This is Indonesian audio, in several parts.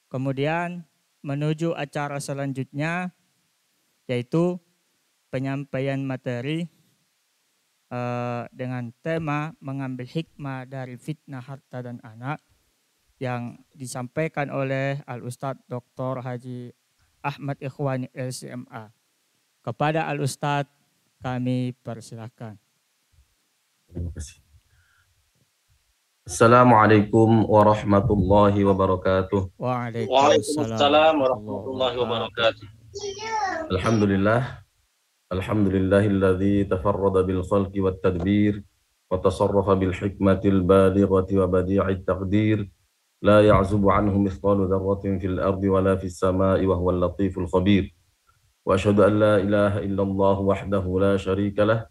Kemudian menuju acara selanjutnya, yaitu penyampaian materi dengan tema mengambil hikmah dari fitnah harta dan anak yang disampaikan oleh Al-Ustadz Dr. Haji Ahmad Ikhwani LCMA. Kepada Al-Ustadz kami persilahkan. Terima kasih. Assalamualaikum warahmatullahi wabarakatuh. Waalaikumsalam warahmatullahi wabarakatuh. Alhamdulillah. Alhamdulillahilladzi tafarrada bil khalqi wat tadbir wa tasarrafa bil hikmatil balighati wa badi'it taqdir. La ya'zubu anhu mithqalu dzarratin fil ardi wa la fis samai wa huwal latiful khabir. Wa asyhadu an la ilaha illallah wahdahu la syarika lah.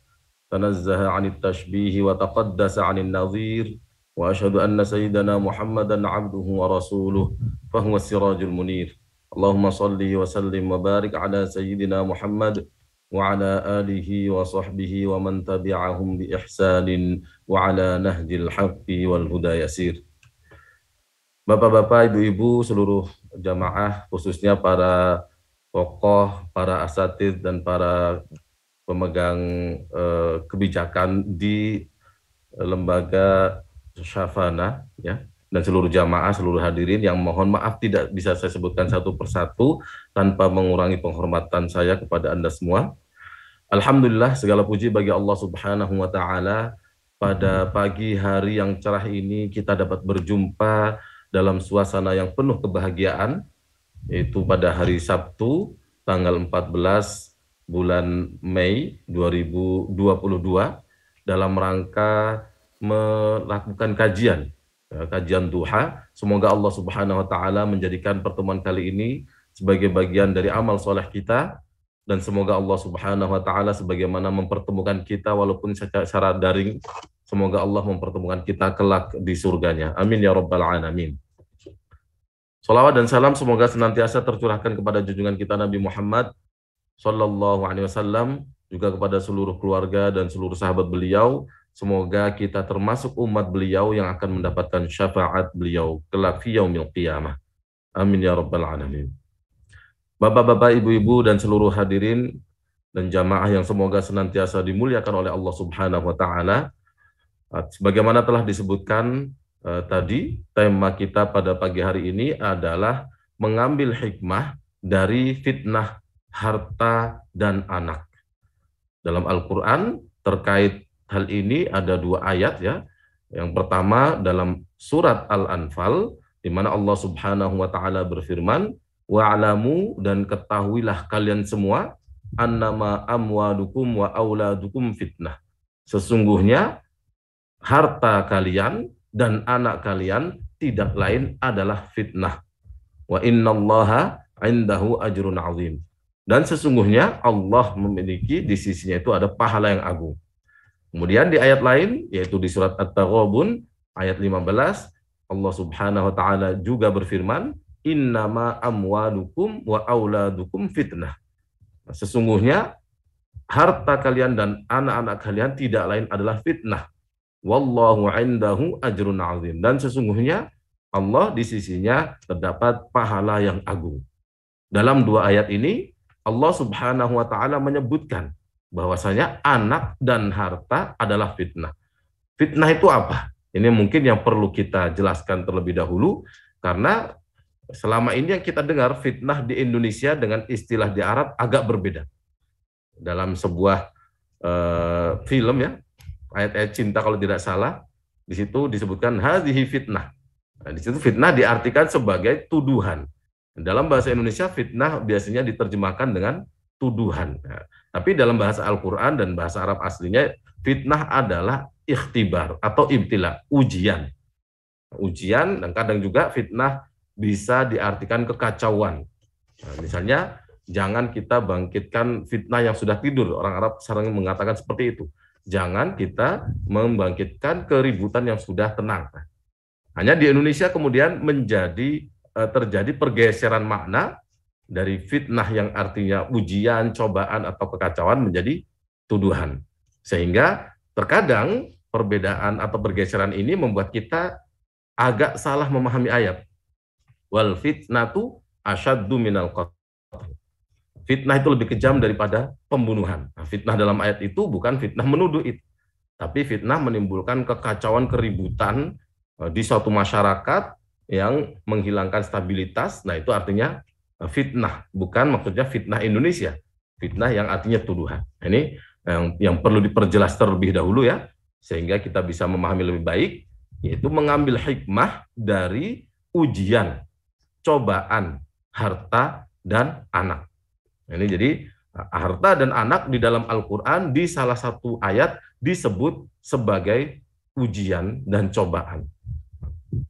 Tanazzaha 'anit tashbih wa taqaddasa 'anil nadhir. Wa asyhadu anna sayyidana Muhammadan 'abduhu wa rasuluh fa huwa sirajul munir. Allahumma shalli wa sallim wa barik ala sayyidina Muhammad wa ala alihi wa sahbihi wa man tabi'ahum bi ihsanin wa ala nahjil haqqi wal huda yasir. Bapak-bapak, ibu-ibu, seluruh jamaah, khususnya para tokoh, para asatidz dan para pemegang kebijakan di lembaga Syafana, ya, dan seluruh jamaah, seluruh hadirin yang mohon maaf tidak bisa saya sebutkan satu persatu tanpa mengurangi penghormatan saya kepada Anda semua. Alhamdulillah, segala puji bagi Allah Subhanahu wa Ta'ala. Pada pagi hari yang cerah ini kita dapat berjumpa dalam suasana yang penuh kebahagiaan, yaitu pada hari Sabtu tanggal 14 bulan Mei 2022 dalam rangka melakukan kajian duha. Semoga Allah Subhanahu wa Ta'ala menjadikan pertemuan kali ini sebagai bagian dari amal soleh kita, dan semoga Allah Subhanahu wa Ta'ala sebagaimana mempertemukan kita walaupun secara daring, semoga Allah mempertemukan kita kelak di surganya. Amin ya rabbal alamin. Salawat dan salam semoga senantiasa tercurahkan kepada junjungan kita Nabi Muhammad Sallallahu Alaihi Wasallam, juga kepada seluruh keluarga dan seluruh sahabat beliau. Semoga kita termasuk umat beliau yang akan mendapatkan syafaat beliau kelak fi yaumil qiyamah. Amin ya rabbal alamin. Bapak-bapak, ibu-ibu, dan seluruh hadirin dan jamaah yang semoga senantiasa dimuliakan oleh Allah Subhanahu wa Ta'ala. Sebagaimana telah disebutkan tadi, tema kita pada pagi hari ini adalah mengambil hikmah dari fitnah harta dan anak. Dalam Al-Quran terkait hal ini ada dua ayat, ya. Yang pertama dalam surat Al-Anfal, di mana Allah Subhanahu wa Ta'ala berfirman, wa'alamu, dan ketahuilah kalian semua, annama amwalukum wa auladukum fitnah. Sesungguhnya harta kalian dan anak kalian tidak lain adalah fitnah. Wa innallaha indahu ajrun azim. Dan sesungguhnya Allah memiliki di sisinya itu ada pahala yang agung. Kemudian di ayat lain, yaitu di surat At-Taghabun ayat 15, Allah Subhanahu wa Ta'ala juga berfirman, innama amwalukum wa auladukum fitnah. Sesungguhnya harta kalian dan anak-anak kalian tidak lain adalah fitnah. Wallahu indahu ajrun azim. Dan sesungguhnya Allah di sisinya terdapat pahala yang agung. Dalam dua ayat ini Allah Subhanahu wa Ta'ala menyebutkan bahwasanya anak dan harta adalah fitnah. Fitnah itu apa? Ini mungkin yang perlu kita jelaskan terlebih dahulu, karena selama ini yang kita dengar fitnah di Indonesia dengan istilah di Arab agak berbeda. Dalam sebuah film, ya, ayat-ayat cinta kalau tidak salah, di situ disebutkan hadhihi fitnah. Nah, di situ fitnah diartikan sebagai tuduhan. Dalam bahasa Indonesia fitnah biasanya diterjemahkan dengan tuduhan. Nah, tapi dalam bahasa Al-Quran dan bahasa Arab aslinya, fitnah adalah ikhtibar atau ibtila, ujian. Ujian, dan kadang juga fitnah bisa diartikan kekacauan. Nah, misalnya, jangan kita bangkitkan fitnah yang sudah tidur. Orang Arab sering mengatakan seperti itu. Jangan kita membangkitkan keributan yang sudah tenang. Hanya di Indonesia kemudian terjadi pergeseran makna dari fitnah yang artinya ujian, cobaan, atau kekacauan menjadi tuduhan. Sehingga terkadang perbedaan atau pergeseran ini membuat kita agak salah memahami ayat. Wal fitnatu asyaddu minal qatl. Fitnah itu lebih kejam daripada pembunuhan. Nah, fitnah dalam ayat itu bukan fitnah menuduh itu, tapi fitnah menimbulkan kekacauan, keributan di suatu masyarakat yang menghilangkan stabilitas. Nah, itu artinya fitnah, bukan maksudnya fitnah Indonesia. Fitnah yang artinya tuduhan. Nah, ini yang perlu diperjelas terlebih dahulu ya, sehingga kita bisa memahami lebih baik, yaitu mengambil hikmah dari ujian, cobaan, harta, dan anak. Ini jadi harta dan anak di dalam Al-Quran di salah satu ayat disebut sebagai ujian dan cobaan.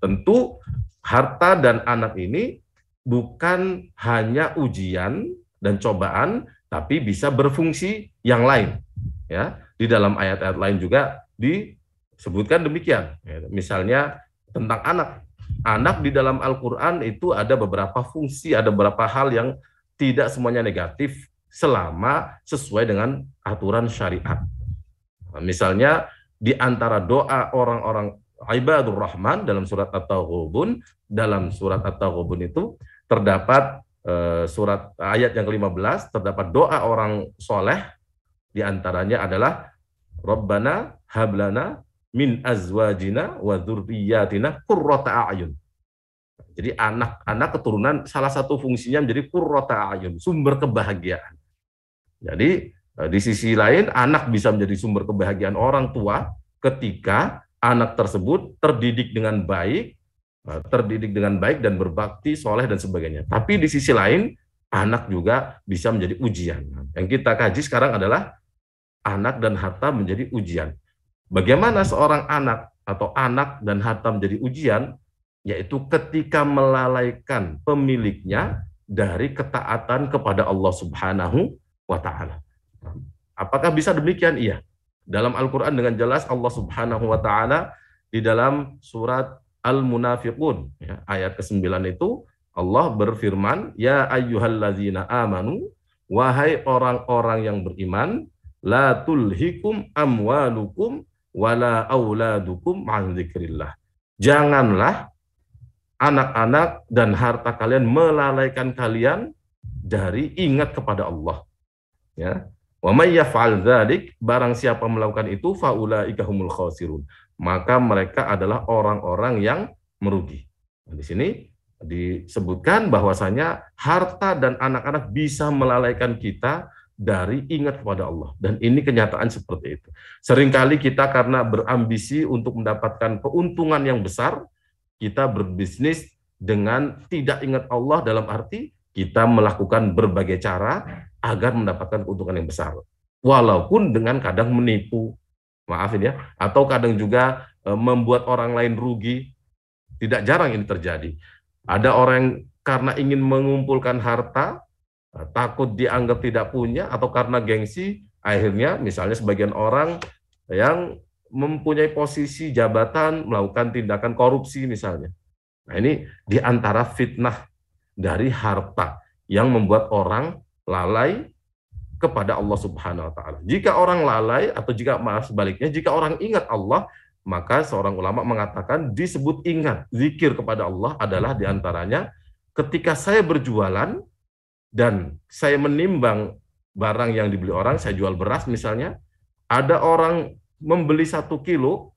Tentu harta dan anak ini bukan hanya ujian dan cobaan, tapi bisa berfungsi yang lain. Ya, di dalam ayat-ayat lain juga disebutkan demikian. Ya, misalnya tentang anak. Anak di dalam Al-Quran itu ada beberapa fungsi, ada beberapa hal yang tidak semuanya negatif selama sesuai dengan aturan syariat. Nah, misalnya di antara doa orang-orang ibadur rahman dalam surat At-Taghabun, itu terdapat surat ayat yang ke-15, terdapat doa orang soleh, di antaranya adalah Rabbana hablana min azwajina wa dzurriyyatina qurrata a'yun. Jadi anak-anak keturunan salah satu fungsinya menjadi qurrata a'yun, sumber kebahagiaan. Jadi di sisi lain anak bisa menjadi sumber kebahagiaan orang tua ketika anak tersebut terdidik dengan baik dan berbakti, soleh dan sebagainya. Tapi di sisi lain anak juga bisa menjadi ujian. Yang kita kaji sekarang adalah anak dan harta menjadi ujian. Bagaimana seorang anak atau anak dan harta menjadi ujian? Yaitu ketika melalaikan pemiliknya dari ketaatan kepada Allah Subhanahu wa Ta'ala. Apakah bisa demikian? Iya. Dalam Al-Quran dengan jelas Allah Subhanahu wa Ta'ala di dalam surat Al-Munafiqun, ya, ayat ke-9 itu Allah berfirman, ya ayyuhalladzina amanu, wahai orang-orang yang beriman, la tulhikum amwalukum wala auladukum an dzikrillah. Janganlah anak-anak dan harta kalian melalaikan kalian dari ingat kepada Allah. Ya. Wa may yaf'al dzalik, barang siapa melakukan itu faulaika humul khasirun, maka mereka adalah orang-orang yang merugi. Nah, di sini disebutkan bahwasanya harta dan anak-anak bisa melalaikan kita dari ingat kepada Allah, dan ini kenyataan seperti itu. Seringkali kita karena berambisi untuk mendapatkan keuntungan yang besar, kita berbisnis dengan tidak ingat Allah, dalam arti kita melakukan berbagai cara agar mendapatkan keuntungan yang besar. Walaupun dengan kadang menipu, maafin ya, atau kadang juga membuat orang lain rugi. Tidak jarang ini terjadi. Ada orang yang karena ingin mengumpulkan harta, takut dianggap tidak punya, atau karena gengsi, akhirnya misalnya sebagian orang yang mempunyai posisi jabatan melakukan tindakan korupsi misalnya. Nah, ini diantara fitnah dari harta yang membuat orang lalai kepada Allah Subhanahu wa Ta'ala. Jika orang lalai, atau jika sebaliknya, jika orang ingat Allah, maka seorang ulama mengatakan disebut ingat, zikir kepada Allah adalah diantaranya ketika saya berjualan dan saya menimbang barang yang dibeli orang, saya jual beras misalnya, ada orang membeli 1 kilo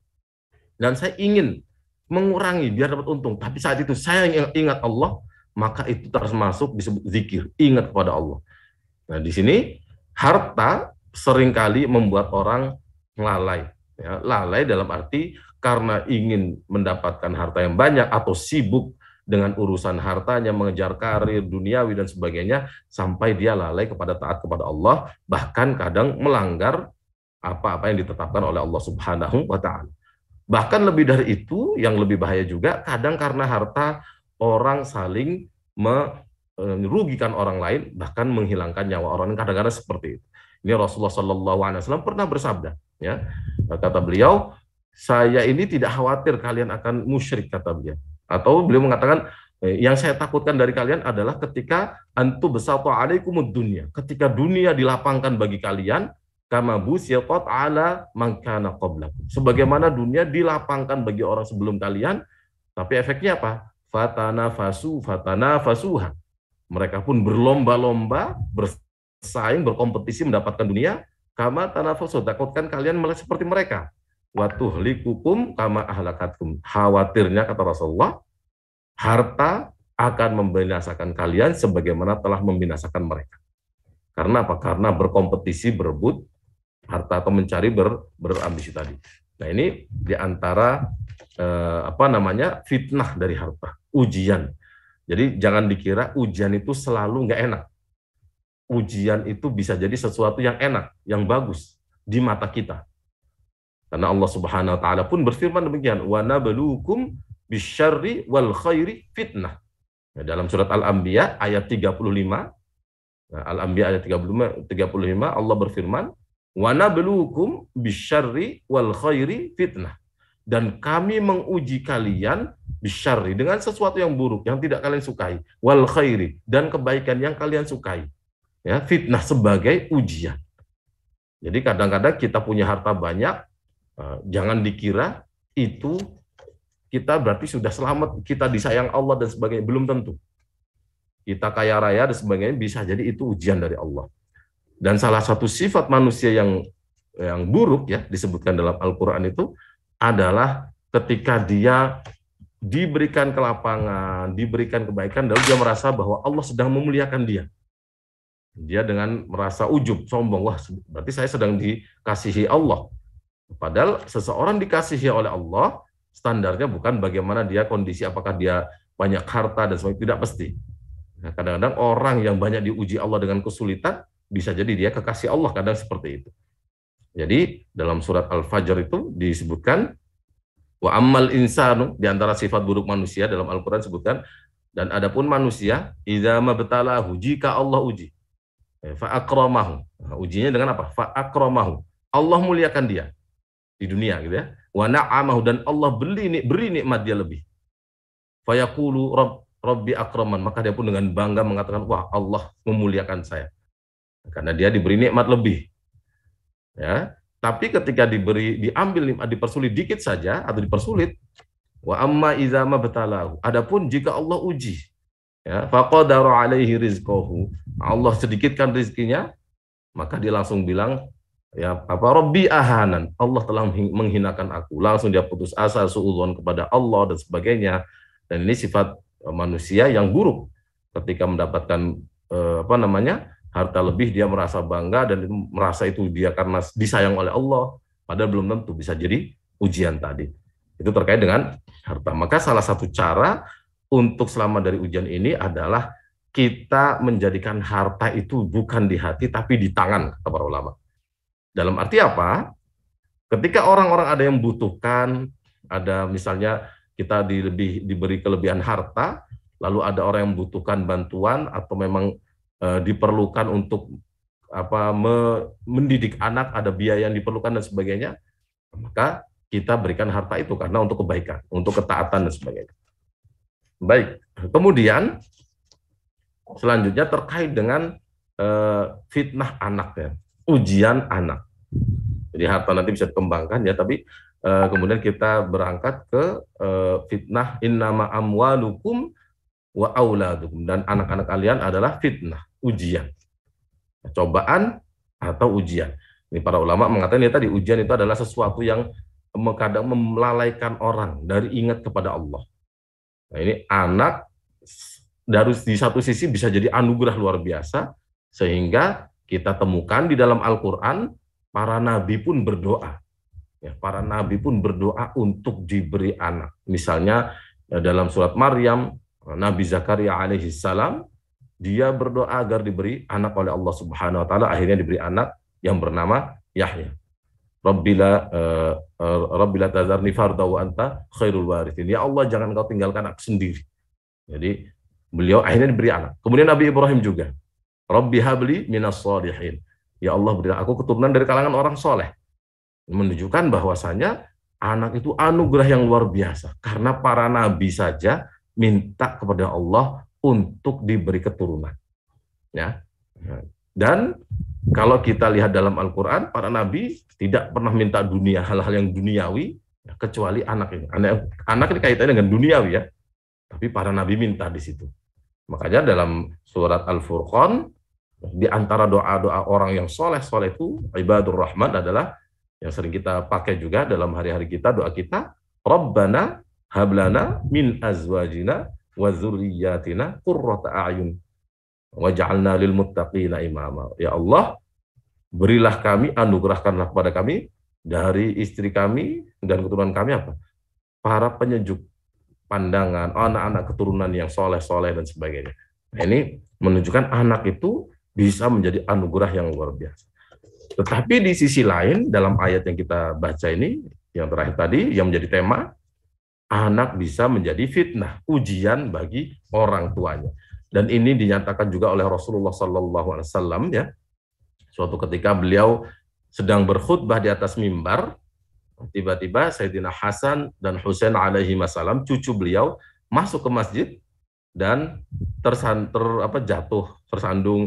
dan saya ingin mengurangi biar dapat untung, tapi saat itu saya ingat Allah, maka itu termasuk disebut zikir, ingat kepada Allah. Nah, di sini harta seringkali membuat orang lalai. Ya, lalai dalam arti karena ingin mendapatkan harta yang banyak atau sibuk dengan urusan hartanya, mengejar karir duniawi dan sebagainya, sampai dia lalai kepada taat kepada Allah, bahkan kadang melanggar apa-apa yang ditetapkan oleh Allah Subhanahu wa Ta'ala. Bahkan lebih dari itu, yang lebih bahaya juga, kadang karena harta orang saling merugikan orang lain, bahkan menghilangkan nyawa orang lain, kadang-kadang seperti itu. Ini Rasulullah SAW pernah bersabda, ya, kata beliau, saya ini tidak khawatir kalian akan musyrik, kata beliau. Atau beliau mengatakan, yang saya takutkan dari kalian adalah ketika antu besatu alaikumud dunya, ketika dunia dilapangkan bagi kalian, kama busyat ala man kana qablakum. Sebagaimana dunia dilapangkan bagi orang sebelum kalian, tapi efeknya apa? fatanafasuha. Mereka pun berlomba-lomba, bersaing, berkompetisi mendapatkan dunia. Kama tanafasu, takutkan kalian malah seperti mereka. Wa tuhlikukum kama ahlakatkum. Khawatirnya, kata Rasulullah, harta akan membinasakan kalian sebagaimana telah membinasakan mereka. Karena apa? Karena berkompetisi, berebut harta atau mencari berambisi tadi. Nah, ini diantara fitnah dari harta, ujian. Jadi jangan dikira ujian itu selalu nggak enak. Ujian itu bisa jadi sesuatu yang enak, yang bagus di mata kita. Karena Allah Subhanahu wa taala pun berfirman demikian, "Wa nabluukum bisyarri wal khairi fitnah." Nah, dalam surat Al-Anbiya ayat 35, Al-Anbiya ayat 35 Allah berfirman, "Wa nabluukum bisyarri wal khairi fitnah." Dan kami menguji kalian bisyarri, dengan sesuatu yang buruk yang tidak kalian sukai, wal khairi, dan kebaikan yang kalian sukai. Ya, fitnah sebagai ujian. Jadi kadang-kadang kita punya harta banyak, jangan dikira itu kita berarti sudah selamat, kita disayang Allah dan sebagainya, belum tentu. Kita kaya raya dan sebagainya, bisa jadi itu ujian dari Allah. Dan salah satu sifat manusia yang buruk ya disebutkan dalam Al-Qur'an itu adalah ketika dia diberikan kelapangan, diberikan kebaikan, lalu dia merasa bahwa Allah sedang memuliakan dia. Dia dengan merasa ujub, sombong, wah berarti saya sedang dikasihi Allah. Padahal seseorang dikasihi oleh Allah, standarnya bukan bagaimana dia kondisi, apakah dia banyak harta dan sebagainya, tidak pasti. Nah, kadang-kadang orang yang banyak diuji Allah dengan kesulitan, bisa jadi dia kekasih Allah, kadang seperti itu. Jadi dalam surat Al-Fajr itu disebutkan, wa ammal insanu, di antara sifat buruk manusia dalam Al-Quran disebutkan, dan adapun manusia, idza mabtalahu, jika Allah uji, fa akramahu. Nah, ujinya dengan apa? Fa akramahu. Allah muliakan dia di dunia gitu ya. Wa na'amahu, dan Allah beri nikmat dia lebih. Fa yaqulu rabbi akraman, maka dia pun dengan bangga mengatakan, wah Allah memuliakan saya. Karena dia diberi nikmat lebih. Ya, tapi ketika diambil nikmat, dipersulit dikit saja atau dipersulit, wa amma idza mabtalahu, adapun jika Allah uji, ya, faqadara alaihi rizqahu, Allah sedikitkan rezekinya, maka dia langsung bilang, ya apa, rabbi ahanan, Allah telah menghinakan aku. Langsung dia putus asa, suudzon kepada Allah dan sebagainya. Dan ini sifat manusia yang buruk. Ketika mendapatkan harta lebih, dia merasa bangga dan merasa itu dia karena disayang oleh Allah, padahal belum tentu, bisa jadi ujian tadi. Itu terkait dengan harta. Maka salah satu cara untuk selamat dari ujian ini adalah kita menjadikan harta itu bukan di hati tapi di tangan, kata para ulama. Dalam arti apa? Ketika orang-orang ada yang membutuhkan, ada misalnya kita diberi kelebihan harta, lalu ada orang yang membutuhkan bantuan atau memang diperlukan untuk mendidik anak, ada biaya yang diperlukan dan sebagainya, maka kita berikan harta itu karena untuk kebaikan, untuk ketaatan dan sebagainya. Baik, kemudian selanjutnya terkait dengan fitnah anak ya, ujian anak. Jadi harta nanti bisa dikembangkan ya, tapi kemudian kita berangkat ke fitnah innama amwalukum wa auladukum, dan anak-anak kalian adalah fitnah, ujian, cobaan atau ujian. Ini para ulama mengatakan ya tadi, ujian itu adalah sesuatu yang kadang melalaikan orang dari ingat kepada Allah. Nah, ini anak dari di satu sisi bisa jadi anugerah luar biasa, sehingga kita temukan di dalam Al-Quran para nabi pun berdoa. Ya, para nabi pun berdoa untuk diberi anak. Misalnya dalam surat Maryam, Nabi Zakaria alaihi salam, dia berdoa agar diberi anak oleh Allah Subhanahu wa taala, akhirnya diberi anak yang bernama Yahya. Rabbila tazarni farda wa anta khairul warithin. Ya Allah, jangan kau tinggalkan aku sendiri. Jadi beliau akhirnya diberi anak. Kemudian Nabi Ibrahim juga, Rabbi habli minas sholihin. Ya Allah, berilah aku keturunan dari kalangan orang soleh. Menunjukkan bahwasanya anak itu anugerah yang luar biasa, karena para nabi saja minta kepada Allah untuk diberi keturunan. Ya. Dan kalau kita lihat dalam Al-Quran, para nabi tidak pernah minta dunia, hal-hal yang duniawi, kecuali anak ini. Anak ini kaitannya dengan duniawi ya. Tapi para nabi minta di situ. Makanya dalam surat Al-Furqan, di antara doa-doa orang yang soleh-soleh itu, ibadur rahman adalah yang sering kita pakai juga dalam hari-hari kita, doa kita, Rabbana hablana min azwajina wa dzurriyyatina qurrata a'yun waj'alna lil muttaqina imama. Ya Allah, berilah kami, anugerahkanlah kepada kami dari istri kami dan keturunan kami apa? Para penyejuk pandangan, anak-anak keturunan yang soleh-soleh dan sebagainya. Nah, ini menunjukkan anak itu bisa menjadi anugerah yang luar biasa. Tetapi di sisi lain, dalam ayat yang kita baca ini, yang terakhir tadi, yang menjadi tema, anak bisa menjadi fitnah, ujian bagi orang tuanya. Dan ini dinyatakan juga oleh Rasulullah SAW, ya. Suatu ketika beliau sedang berkhutbah di atas mimbar, tiba-tiba Sayyidina Hasan dan Husain alaihi wassalam, cucu beliau, masuk ke masjid dan tersandung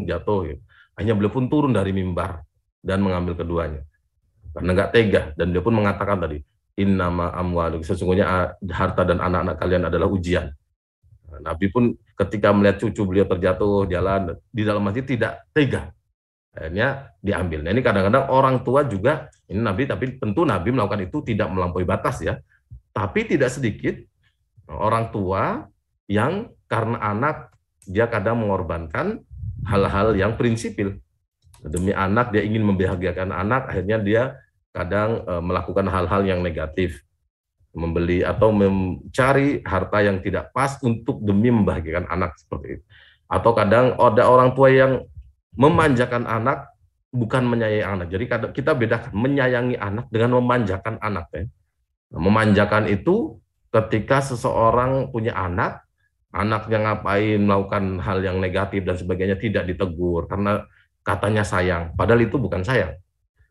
jatuh. Gitu. Hanya beliau pun turun dari mimbar dan mengambil keduanya. Karena nggak tega, dan dia pun mengatakan tadi, innama amwalukum, sesungguhnya harta dan anak-anak kalian adalah ujian. Nabi pun ketika melihat cucu beliau terjatuh jalan di dalam masjid tidak tega. Akhirnya diambil. Nah, ini kadang-kadang orang tua juga, ini Nabi, tapi tentu Nabi melakukan itu tidak melampaui batas ya. Tapi tidak sedikit orang tua yang karena anak dia kadang mengorbankan hal-hal yang prinsipil. Demi anak dia ingin membahagiakan anak, akhirnya dia kadang melakukan hal-hal yang negatif. Membeli atau mencari harta yang tidak pas untuk demi membahagiakan anak seperti itu. Atau kadang ada orang tua yang memanjakan anak bukan menyayangi anak. Jadi kita bedakan menyayangi anak dengan memanjakan anak. Ya. Nah, memanjakan itu ketika seseorang punya anak, anaknya ngapain, melakukan hal yang negatif dan sebagainya tidak ditegur karena katanya sayang. Padahal itu bukan sayang.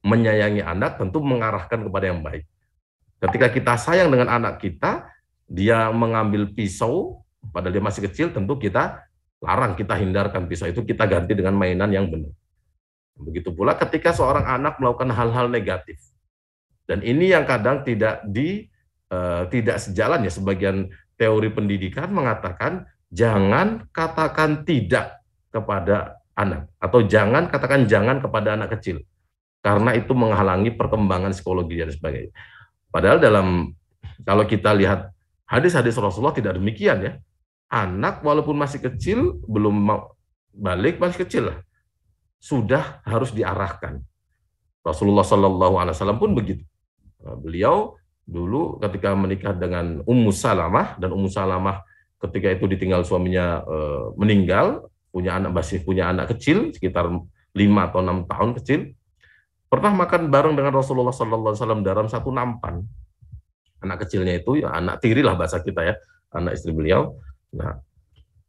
Menyayangi anak tentu mengarahkan kepada yang baik. Ketika kita sayang dengan anak kita, dia mengambil pisau, padahal dia masih kecil, tentu kita larang, kita hindarkan pisau itu, kita ganti dengan mainan yang benar. Begitu pula ketika seorang anak melakukan hal-hal negatif. Dan ini yang kadang tidak sejalan ya, sebagian teori pendidikan mengatakan jangan katakan tidak kepada anak, atau jangan katakan jangan kepada anak kecil. Karena itu menghalangi perkembangan psikologi dan sebagainya. Padahal kalau kita lihat hadis-hadis Rasulullah tidak demikian ya. Anak walaupun masih kecil, belum balik, masih kecil lah, sudah harus diarahkan. Rasulullah SAW pun begitu. Beliau dulu ketika menikah dengan Ummu Salamah, dan Ummu Salamah ketika itu ditinggal suaminya meninggal, masih punya anak kecil sekitar 5 atau 6 tahun kecil, pernah makan bareng dengan Rasulullah SAW dalam satu nampan. Anak kecilnya itu ya anak tiri lah bahasa kita ya, anak istri beliau. Nah,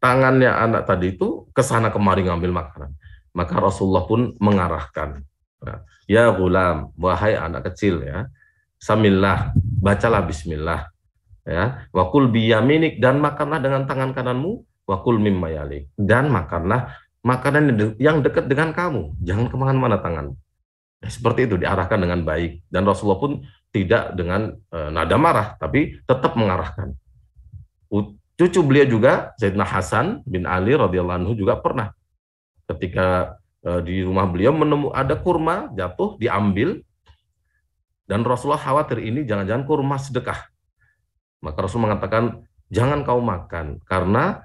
tangannya anak tadi itu kesana kemari ngambil makanan. Maka Rasulullah pun mengarahkan. Nah, ya gulam, wahai anak kecil ya, samillah, bacalah bismillah. Ya, wakul biyaminik, dan makanlah dengan tangan kananmu, wakul mimma yalik, dan makanlah makanan yang dekat dengan kamu, jangan kemana-mana tangan. Seperti itu, diarahkan dengan baik. Dan Rasulullah pun tidak dengan nada marah, tapi tetap mengarahkan. Cucu beliau juga, Sayyidina Hasan bin Ali radhiyallahu anhu juga pernah ketika di rumah beliau ada kurma jatuh, diambil, dan Rasulullah khawatir ini jangan-jangan kurma sedekah. Maka Rasul mengatakan, jangan kau makan, karena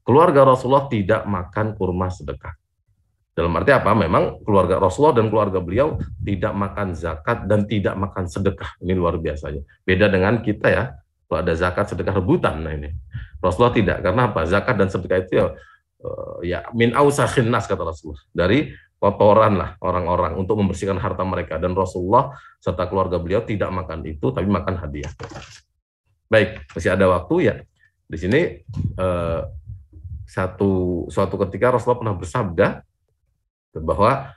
keluarga Rasulullah tidak makan kurma sedekah. Dalam arti apa? Memang keluarga Rasulullah dan keluarga beliau tidak makan zakat dan tidak makan sedekah. Ini luar biasanya. Beda dengan kita ya, kalau ada zakat sedekah rebutan. Nah ini Rasulullah tidak, karena apa? Zakat dan sedekah itu ya min ausakhin nas, kata Rasulullah, dari kotoran lah orang-orang untuk membersihkan harta mereka. Dan Rasulullah serta keluarga beliau tidak makan itu, tapi makan hadiah. Baik, masih ada waktu ya. Di sini suatu ketika Rasulullah pernah bersabda bahwa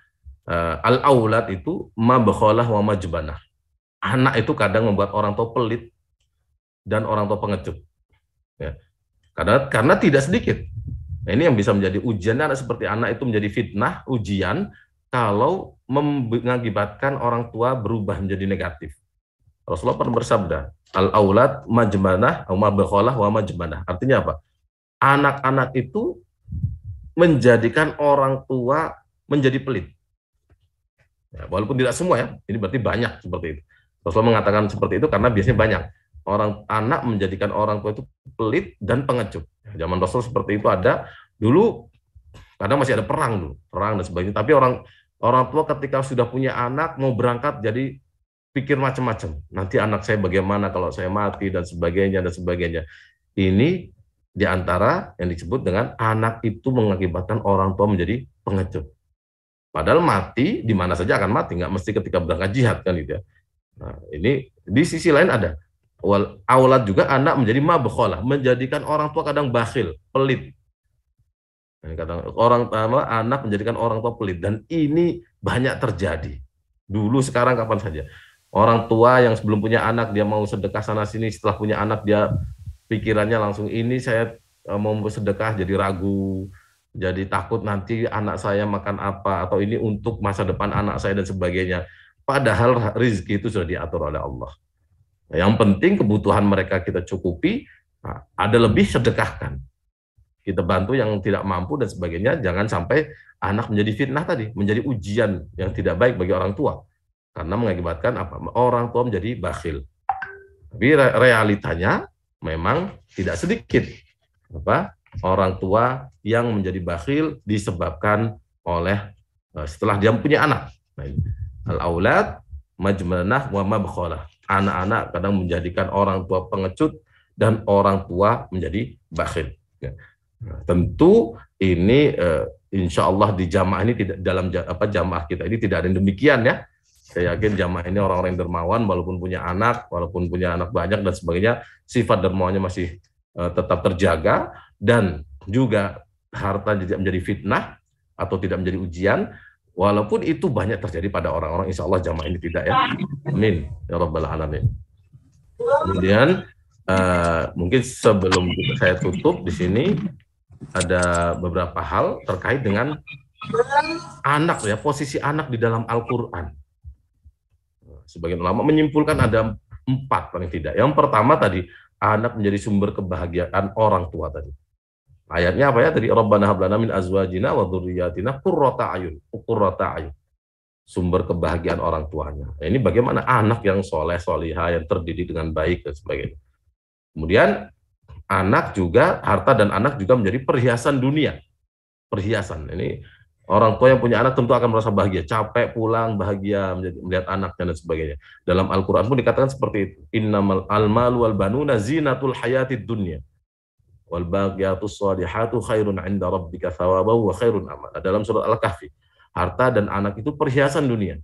al-aulad itu mabkhalah wa majbanah. Anak itu kadang membuat orang tua pelit dan orang tua pengecut. Ya. Karena tidak sedikit. Nah, ini yang bisa menjadi ujian. Anak seperti anak itu menjadi fitnah, ujian, kalau mengakibatkan orang tua berubah menjadi negatif. Rasulullah pernah bersabda, Al-aulad majmanah wa mabkhalah wa majmanah. Artinya apa? Anak-anak itu menjadikan orang tua menjadi pelit. Ya, walaupun tidak semua ya, ini berarti banyak seperti itu. Rasulullah mengatakan seperti itu karena biasanya banyak orang anak menjadikan orang tua itu pelit dan pengecut. Zaman Rasul seperti itu ada dulu, karena masih ada perang dan sebagainya. Tapi orang tua ketika sudah punya anak mau berangkat jadi pikir macam-macam. Nanti anak saya bagaimana kalau saya mati dan sebagainya dan sebagainya. Ini diantara yang disebut dengan anak itu mengakibatkan orang tua menjadi pengecut. Padahal mati di mana saja akan mati, nggak mesti ketika berangkat jihad kan gitu ya. Nah, ini di sisi lain ada aulad juga anak menjadi mabkhalah, menjadikan orang tua kadang bakhil, pelit. Nah, kadang anak menjadikan orang tua pelit dan ini banyak terjadi. Dulu sekarang kapan saja. Orang tua yang sebelum punya anak dia mau sedekah sana sini, setelah punya anak dia pikirannya langsung ini saya mau bersedekah jadi ragu. Jadi takut nanti anak saya makan apa, atau ini untuk masa depan anak saya dan sebagainya. Padahal rezeki itu sudah diatur oleh Allah. Nah, yang penting kebutuhan mereka kita cukupi, nah, ada lebih sedekahkan. Kita bantu yang tidak mampu dan sebagainya, jangan sampai anak menjadi fitnah tadi, menjadi ujian yang tidak baik bagi orang tua. Karena mengakibatkan apa? Orang tua menjadi bakhil. Tapi realitanya memang tidak sedikit orang tua yang menjadi bakhil disebabkan oleh setelah dia punya anak. Al-aulad majmanah wa mabkhalah. Anak-anak kadang menjadikan orang tua pengecut dan orang tua menjadi bakhil. Nah, tentu ini insya Allah di jamaah ini tidak dalam jamaah kita ini tidak ada yang demikian ya. Saya yakin jamaah ini orang-orang yang dermawan walaupun punya anak banyak dan sebagainya, sifat dermawannya masih tetap terjaga. Dan juga harta tidak menjadi fitnah atau tidak menjadi ujian, walaupun itu banyak terjadi pada orang-orang, insya Allah jamaah ini tidak ya. Amin ya rabbal alamin. Kemudian mungkin sebelum saya tutup di sini ada beberapa hal terkait dengan anak ya, posisi anak di dalam Al-Quran. Sebagian ulama menyimpulkan ada 4 paling tidak. Yang pertama tadi, anak menjadi sumber kebahagiaan orang tua tadi. Ayatnya apa ya tadi? Rabbana hab lana min azwajina wa dzurriyyatina qurrata ayun. Sumber kebahagiaan orang tuanya. Nah, ini bagaimana anak yang soleh, solihah, yang terdidik dengan baik dan sebagainya. Kemudian anak juga, harta dan anak juga menjadi perhiasan dunia. Perhiasan. Ini orang tua yang punya anak tentu akan merasa bahagia, capek pulang bahagia melihat anaknya dan sebagainya. Dalam Al-Qur'an pun dikatakan seperti itu. Innamal almalu wal banuna zinatul hayatid dunya. Wal baqiyatus shalihatu khairun 'inda rabbika thawaban wa khairun amala. Dalam surat Al-Kahfi, harta dan anak itu perhiasan dunia.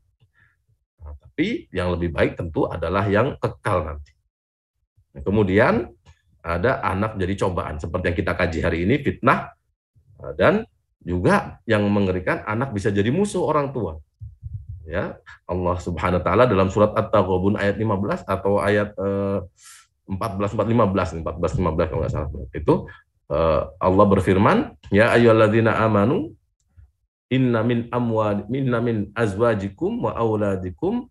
Nah, tapi yang lebih baik tentu adalah yang kekal nanti. Nah, kemudian ada anak jadi cobaan seperti yang kita kaji hari ini, fitnah, dan juga yang mengerikan anak bisa jadi musuh orang tua. Ya, Allah Subhanahu wa taala dalam surat At-Taghabun ayat 15 atau ayat 14-15 kalau nggak salah itu Allah berfirman, ya ayyuhalladzina amanu inna min azwajikum wa auladikum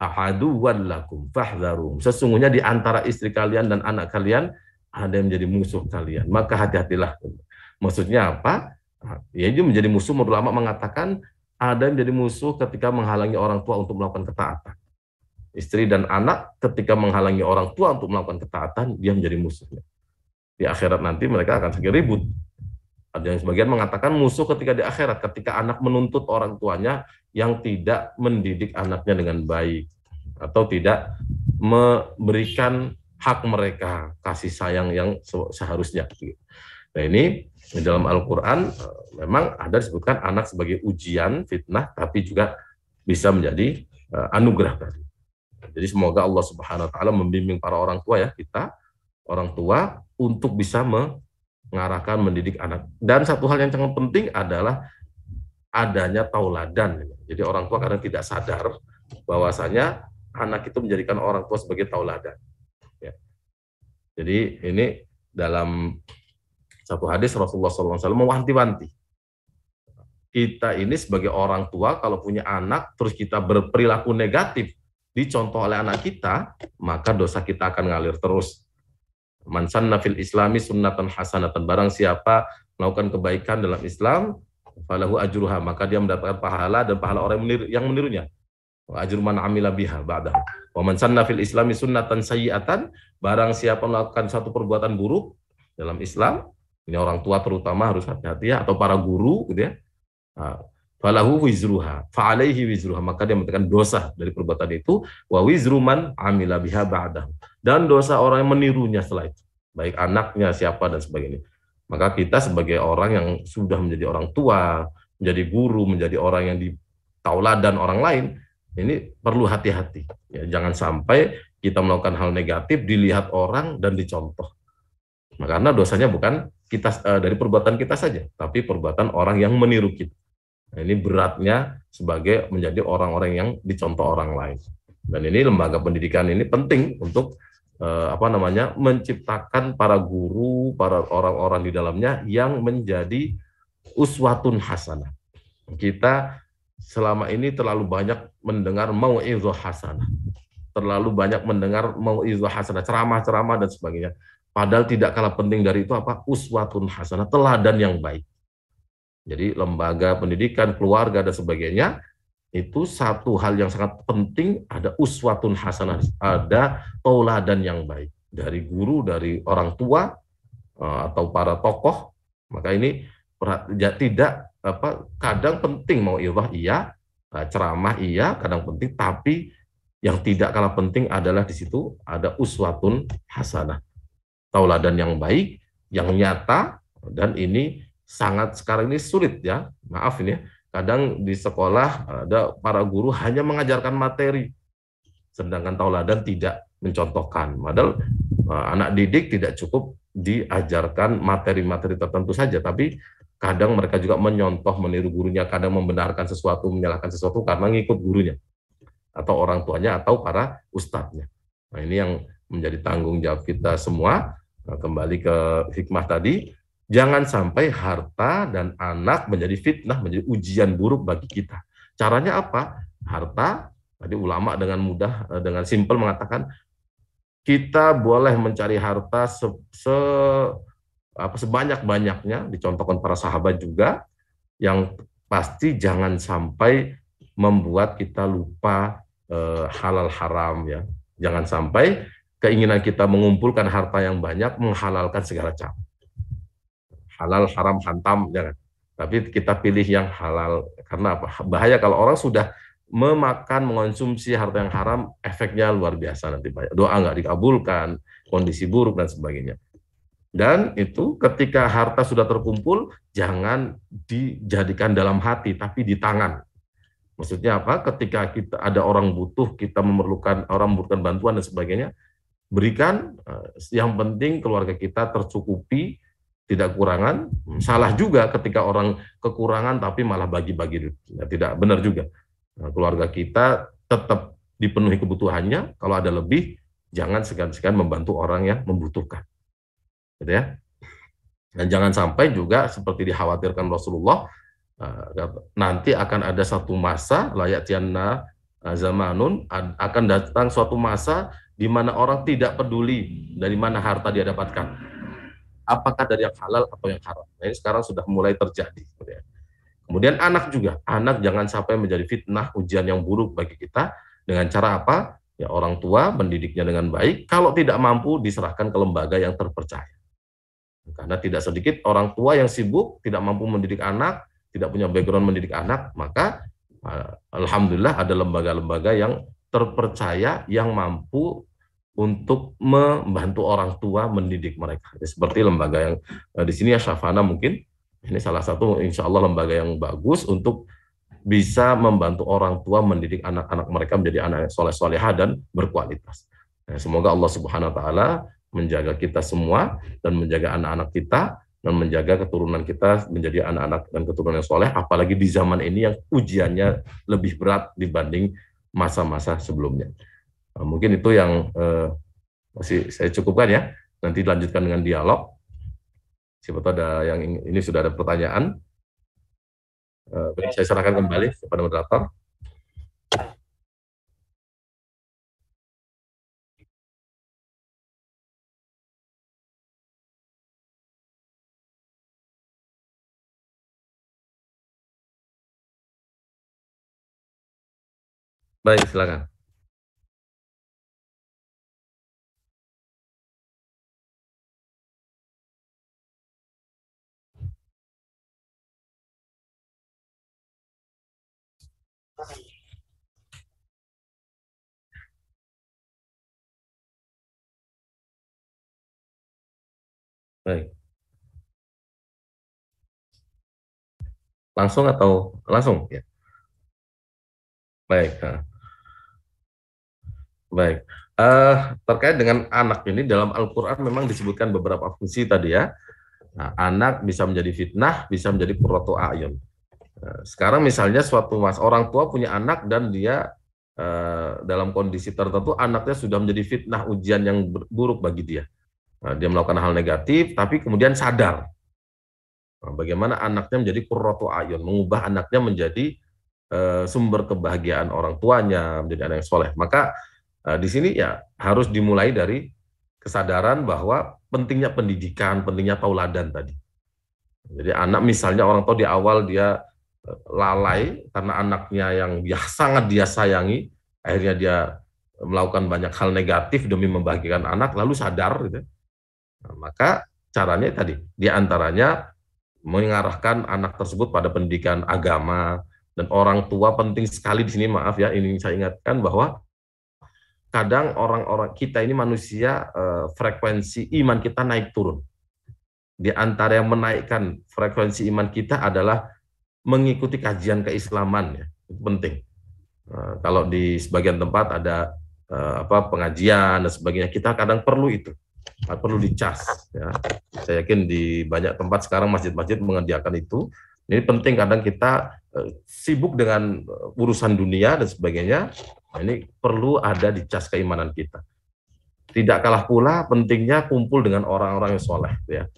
ahaduwan lakum fahdharum. Sesungguhnya di antara istri kalian dan anak kalian ada yang menjadi musuh kalian, maka hati-hatilah. Maksudnya apa? Ya, itu menjadi musuh, ulama mengatakan ada yang menjadi musuh ketika menghalangi orang tua untuk melakukan ketaatan. Istri dan anak ketika menghalangi orang tua untuk melakukan ketaatan, dia menjadi musuhnya. Di akhirat nanti mereka akan saling ribut. Ada yang sebagian mengatakan musuh ketika di akhirat, ketika anak menuntut orang tuanya yang tidak mendidik anaknya dengan baik, atau tidak memberikan hak mereka, kasih sayang yang seharusnya. Nah ini di dalam Al-Quran memang ada disebutkan anak sebagai ujian, fitnah, tapi juga bisa menjadi anugerah tadi. Jadi semoga Allah Subhanahu wa taala membimbing para orang tua ya, kita orang tua untuk bisa mengarahkan mendidik anak. Dan satu hal yang sangat penting adalah adanya tauladan. Jadi orang tua kadang tidak sadar bahwasanya anak itu menjadikan orang tua sebagai tauladan. Ya. Jadi ini dalam satu hadis Rasulullah SAW mewanti-wanti. Kita ini sebagai orang tua kalau punya anak terus kita berperilaku negatif dicontoh oleh anak kita, maka dosa kita akan ngalir terus. Man sanna fil islami sunnatan hasanatan, barang siapa melakukan kebaikan dalam Islam, falahu ajruha, maka dia mendapatkan pahala dan pahala orang yang menirunya. Wa ajru man amila biha ba'dahu. Wa man sanna fil islami sunnatan sayyi'atan, barang siapa melakukan satu perbuatan buruk dalam Islam, ini orang tua terutama harus hati-hati ya, atau para guru gitu ya. Falahu wizruha, fa'alaihi wizruha, maka dia mendapatkan dosa dari perbuatan itu, wa wizru man amila biha ba'dahu, dan dosa orang yang menirunya setelah itu, baik anaknya siapa dan sebagainya. Maka kita sebagai orang yang sudah menjadi orang tua, menjadi guru, menjadi orang yang ditauladan orang lain, ini perlu hati-hati. Ya, jangan sampai kita melakukan hal negatif dilihat orang dan dicontoh. Nah, karena dosanya bukan kita dari perbuatan kita saja, tapi perbuatan orang yang meniru kita. Nah, ini beratnya sebagai menjadi orang-orang yang dicontoh orang lain. Dan ini lembaga pendidikan ini penting untuk menciptakan para guru, para orang-orang di dalamnya yang menjadi uswatun hasanah. Kita selama ini terlalu banyak mendengar mau'izah hasanah, terlalu banyak mendengar mau'izah hasanah, ceramah-ceramah dan sebagainya. Padahal tidak kalah penting dari itu apa? Uswatun hasanah, teladan yang baik. Jadi lembaga pendidikan, keluarga dan sebagainya, itu satu hal yang sangat penting, ada uswatun hasanah, ada tauladan yang baik dari guru, dari orang tua atau para tokoh. Maka ini tidak kadang penting mau iya, ceramah iya, kadang penting, tapi yang tidak kalah penting adalah di situ ada uswatun hasanah, tauladan yang baik, yang nyata, dan ini sangat sekarang ini sulit ya, maaf ini ya. Kadang di sekolah ada para guru hanya mengajarkan materi, sedangkan tauladan tidak mencontohkan. Padahal anak didik tidak cukup diajarkan materi-materi tertentu saja, tapi kadang mereka juga menyontoh, meniru gurunya, kadang membenarkan sesuatu, menyalahkan sesuatu karena ngikut gurunya, atau orang tuanya, atau para ustadznya. Nah, ini yang menjadi tanggung jawab kita semua. Nah, kembali ke hikmah tadi, jangan sampai harta dan anak menjadi fitnah, menjadi ujian buruk bagi kita. Caranya apa? Harta, tadi ulama dengan mudah, dengan simpel mengatakan, kita boleh mencari harta sebanyak-banyaknya, dicontohkan para sahabat juga, yang pasti jangan sampai membuat kita lupa halal haram ya. Jangan sampai keinginan kita mengumpulkan harta yang banyak menghalalkan segala cara. Halal haram hantam jangan. Tapi kita pilih yang halal. Karena apa? Bahaya kalau orang sudah mengonsumsi harta yang haram, efeknya luar biasa nanti, banyak doa nggak dikabulkan, kondisi buruk dan sebagainya. Dan itu ketika harta sudah terkumpul, jangan dijadikan dalam hati, tapi di tangan. Maksudnya apa? Ketika kita ada orang butuh, kita membutuhkan bantuan dan sebagainya, berikan. Yang penting keluarga kita tercukupi, tidak kekurangan. Salah juga ketika orang kekurangan tapi malah bagi-bagi. Ya, tidak benar juga. Nah, keluarga kita tetap dipenuhi kebutuhannya. Kalau ada lebih, jangan segan-segan membantu orang yang membutuhkan. Gitu ya. Dan jangan sampai juga seperti dikhawatirkan Rasulullah, nanti akan ada satu masa layak tianna zamanun, akan datang suatu masa di mana orang tidak peduli dari mana harta dia dapatkan, apakah dari yang halal atau yang haram. Nah, ini sekarang sudah mulai terjadi. Kemudian anak juga, anak jangan sampai menjadi fitnah, ujian yang buruk bagi kita. Dengan cara apa? Ya, orang tua mendidiknya dengan baik. Kalau tidak mampu, diserahkan ke lembaga yang terpercaya. Karena tidak sedikit orang tua yang sibuk, tidak mampu mendidik anak, tidak punya background mendidik anak, maka alhamdulillah ada lembaga-lembaga yang terpercaya yang mampu untuk membantu orang tua mendidik mereka. Seperti lembaga yang di sini ya, Syafana mungkin ini salah satu insya Allah lembaga yang bagus untuk bisa membantu orang tua mendidik anak-anak mereka menjadi anak yang soleh-solehah dan berkualitas. Nah, semoga Allah Subhanahu Wa Taala menjaga kita semua dan menjaga anak-anak kita dan menjaga keturunan kita menjadi anak-anak dan keturunan yang soleh, apalagi di zaman ini yang ujiannya lebih berat dibanding masa-masa sebelumnya. Nah, mungkin itu yang masih saya cukupkan ya. Nanti lanjutkan dengan dialog. Siapa tahu ada yang ini sudah ada pertanyaan. Saya serahkan kembali kepada moderator. Baik, silakan. Baik. Langsung atau langsung? Ya. Baik. Baik. Terkait dengan anak ini dalam Al-Quran memang disebutkan beberapa fungsi tadi ya. Nah, anak bisa menjadi fitnah, bisa menjadi qurratu a'yun. Sekarang misalnya suatu orang tua punya anak dan dia dalam kondisi tertentu anaknya sudah menjadi fitnah, ujian yang buruk bagi dia. Nah, dia melakukan hal negatif, tapi kemudian sadar. Nah, bagaimana anaknya menjadi qurratu a'yun, mengubah anaknya menjadi sumber kebahagiaan orang tuanya, menjadi anak yang soleh. Maka di sini ya harus dimulai dari kesadaran bahwa pentingnya pendidikan, pentingnya tauladan tadi. Jadi anak misalnya orang tua di awal dia lalai karena anaknya yang sangat dia sayangi, akhirnya dia melakukan banyak hal negatif demi membahagiakan anak, lalu sadar gitu. Nah, maka caranya tadi, diantaranya mengarahkan anak tersebut pada pendidikan agama, dan orang tua penting sekali di sini, maaf ya, ini saya ingatkan bahwa kadang orang-orang kita ini manusia, frekuensi iman kita naik turun. Di antara yang menaikkan frekuensi iman kita adalah mengikuti kajian keislaman, ya, itu penting. Kalau di sebagian tempat ada pengajian dan sebagainya, kita kadang perlu itu, perlu dicas. Ya. Saya yakin di banyak tempat sekarang masjid-masjid mengerjakan itu. Ini penting, kadang kita sibuk dengan urusan dunia dan sebagainya. Nah, ini perlu ada dicas keimanan kita. Tidak kalah pula pentingnya kumpul dengan orang-orang yang soleh. Ya.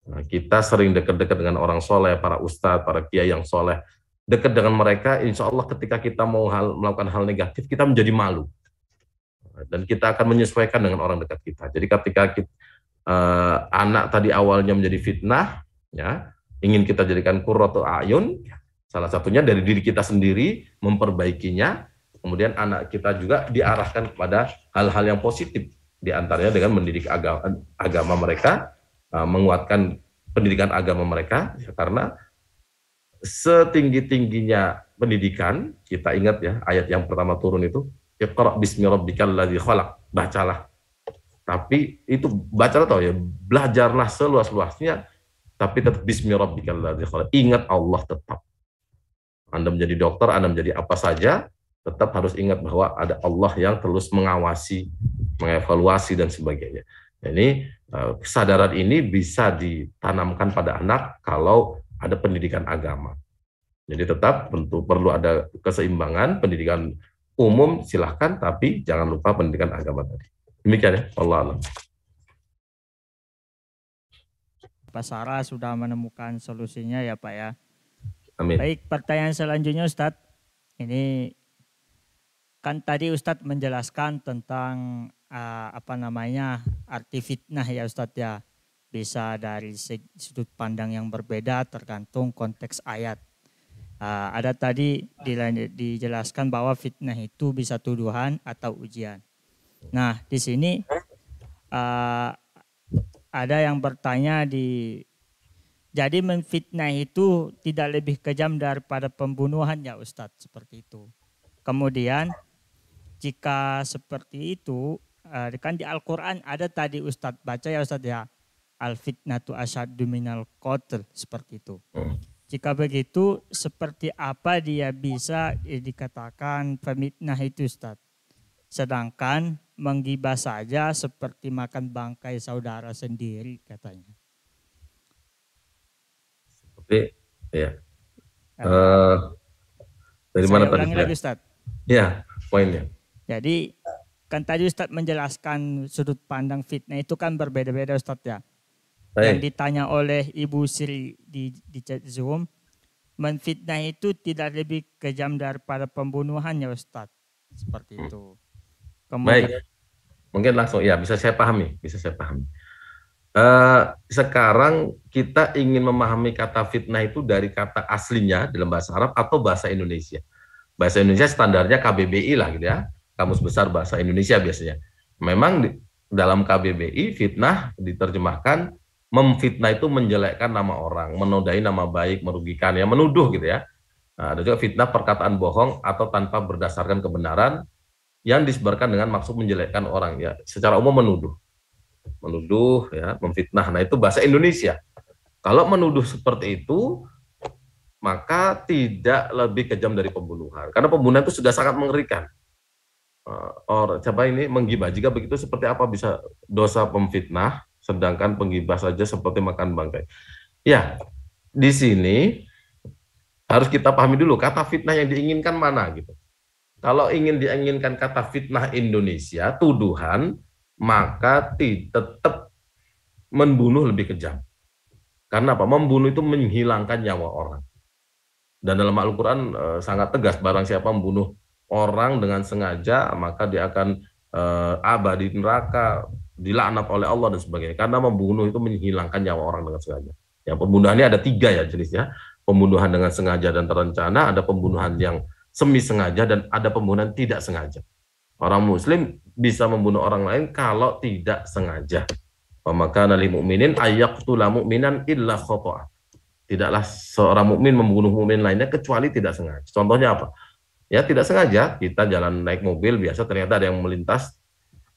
Nah, kita sering dekat-dekat dengan orang soleh, para ustadz, para kiai yang soleh. Dekat dengan mereka, insya Allah ketika kita mau melakukan hal negatif, kita menjadi malu. Dan kita akan menyesuaikan dengan orang dekat kita. Jadi ketika anak tadi awalnya menjadi fitnah, ya, ingin kita jadikan qurratu a'yun, salah satunya dari diri kita sendiri, memperbaikinya, kemudian anak kita juga diarahkan kepada hal-hal yang positif, diantaranya dengan mendidik agama mereka, menguatkan pendidikan agama mereka, ya, karena setinggi-tingginya pendidikan, kita ingat ya, ayat yang pertama turun itu, Iqra bismi rabbikal ladzi khalaq, bacalah. Tapi itu bacalah tahu ya, belajarlah seluas-luasnya, tapi tetap bismi rabbikal ladzi khalaq. Ingat Allah tetap. Anda menjadi dokter, Anda menjadi apa saja, tetap harus ingat bahwa ada Allah yang terus mengawasi, mengevaluasi dan sebagainya. Ini kesadaran ini bisa ditanamkan pada anak kalau ada pendidikan agama. Jadi tetap tentu perlu ada keseimbangan, pendidikan umum silahkan, tapi jangan lupa pendidikan agama tadi. Demikian ya, Allah alam. Pak Sarah sudah menemukan solusinya ya Pak ya. Amin. Baik, pertanyaan selanjutnya Ustadz. Ini kan tadi Ustadz menjelaskan tentang arti fitnah ya Ustadz ya. Bisa dari sudut pandang yang berbeda tergantung konteks ayat. Ada tadi dijelaskan bahwa fitnah itu bisa tuduhan atau ujian. Nah, di sini ada yang bertanya jadi menfitnah itu tidak lebih kejam daripada pembunuhan ya Ustadz, seperti itu. Kemudian jika seperti itu, kan di Al-Quran ada tadi Ustadz baca ya Ustadz ya, al-fitnatu asyaddu minal qatl, seperti itu. Jika begitu, seperti apa dia bisa dikatakan pemitnah itu Ustadz? Sedangkan menggibah saja seperti makan bangkai saudara sendiri katanya. Seperti, ya. Dari mana tadi? Ulangi lagi Ustadz. Ya, poinnya. Jadi kan tadi Ustadz menjelaskan sudut pandang fitnah itu kan berbeda-beda Ustadz ya. Yang ditanya oleh Ibu Sri di chat Zoom, menfitnah itu tidak lebih kejam daripada pembunuhan ya Ustadz. Seperti itu. Kemudian, baik, mungkin langsung ya bisa saya pahami. Sekarang kita ingin memahami kata fitnah itu dari kata aslinya dalam bahasa Arab atau bahasa Indonesia. Bahasa Indonesia standarnya KBBI lah gitu ya, Kamus Besar Bahasa Indonesia biasanya. Memang dalam KBBI fitnah diterjemahkan memfitnah itu menjelekkan nama orang, menodai nama baik, merugikan, ya menuduh gitu ya. Nah, ada juga fitnah perkataan bohong atau tanpa berdasarkan kebenaran yang disebarkan dengan maksud menjelekkan orang, ya secara umum menuduh ya, memfitnah. Nah, itu bahasa Indonesia. Kalau menuduh seperti itu, maka tidak lebih kejam dari pembunuhan. Karena pembunuhan itu sudah sangat mengerikan. Orang siapa ini menggibah, jika begitu seperti apa bisa dosa pemfitnah, sedangkan penggibah saja seperti makan bangkai. Ya, di sini harus kita pahami dulu kata fitnah yang diinginkan mana gitu. Kalau diinginkan kata fitnah Indonesia, tuduhan, maka tetap membunuh lebih kejam. Karena apa? Membunuh itu menghilangkan nyawa orang. Dan dalam Al-Quran sangat tegas, barang siapa membunuh orang dengan sengaja, maka dia akan abadi di neraka, dilaknat oleh Allah dan sebagainya. Karena membunuh itu menghilangkan nyawa orang dengan sengaja. Ya, pembunuhannya ada 3 ya jenisnya. Pembunuhan dengan sengaja dan terencana, ada pembunuhan yang semi sengaja, dan ada pembunuhan tidak sengaja. Orang muslim bisa membunuh orang lain kalau tidak sengaja. Maka nali mukminin ayyaqtula mu'minan illa khata'a. Tidaklah seorang mukmin membunuh mukmin lainnya kecuali tidak sengaja. Contohnya apa? Ya tidak sengaja kita jalan naik mobil biasa, ternyata ada yang melintas,